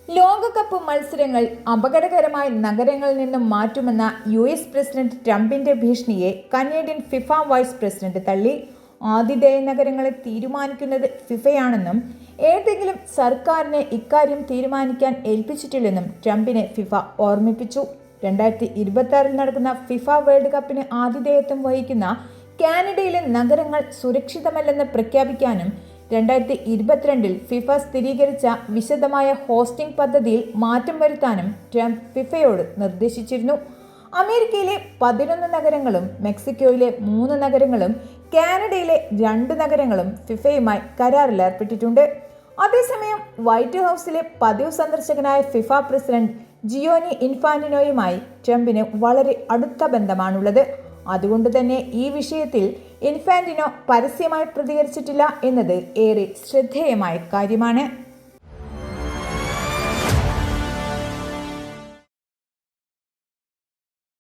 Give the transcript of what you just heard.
ലോകകപ്പ് മത്സരങ്ങൾ അപകടകരമായ നഗരങ്ങളിൽ നിന്നും മാറ്റുമെന്ന US പ്രസിഡന്റ് ട്രംപിന്റെ ഭീഷണിയെ കനേഡിയൻ ഫിഫ വൈസ് പ്രസിഡന്റ് തള്ളി. ആതിഥേയ നഗരങ്ങളെ തീരുമാനിക്കുന്നത് ഫിഫയാണെന്നും ഏതെങ്കിലും സർക്കാരിനെ ഇക്കാര്യം തീരുമാനിക്കാൻ ഏൽപ്പിച്ചിട്ടില്ലെന്നും ട്രംപിനെ ഫിഫ ഓർമ്മിപ്പിച്ചു. 2026 നടക്കുന്ന ഫിഫ വേൾഡ് കപ്പിന് ആതിഥേയത്വം വഹിക്കുന്ന കാനഡയിലെ നഗരങ്ങൾ സുരക്ഷിതമല്ലെന്ന് പ്രഖ്യാപിക്കാനും 2022 ഫിഫ സ്ഥിരീകരിച്ച വിശദമായ ഹോസ്റ്റിംഗ് പദ്ധതിയിൽ മാറ്റം വരുത്താനും ട്രംപ് ഫിഫയോട് നിർദ്ദേശിച്ചിരുന്നു. അമേരിക്കയിലെ 11 നഗരങ്ങളും മെക്സിക്കോയിലെ 3 നഗരങ്ങളും കാനഡയിലെ 2 നഗരങ്ങളും ഫിഫയുമായി കരാറിൽ ഏർപ്പെട്ടിട്ടുണ്ട്. അതേസമയം വൈറ്റ് ഹൗസിലെ പതിവ് സന്ദർശകനായ ഫിഫ പ്രസിഡന്റ് ജിയോനി ഇൻഫാന്റിനോയുമായി ട്രംപിന് വളരെ അടുത്ത ബന്ധമാണുള്ളത്. അതുകൊണ്ട് തന്നെ ഈ വിഷയത്തിൽ ഇൻഫാന്റിനോ പരസ്യമായി പ്രതികരിച്ചിട്ടില്ല എന്നത് ഏറെ ശ്രദ്ധേയമായ കാര്യമാണ്.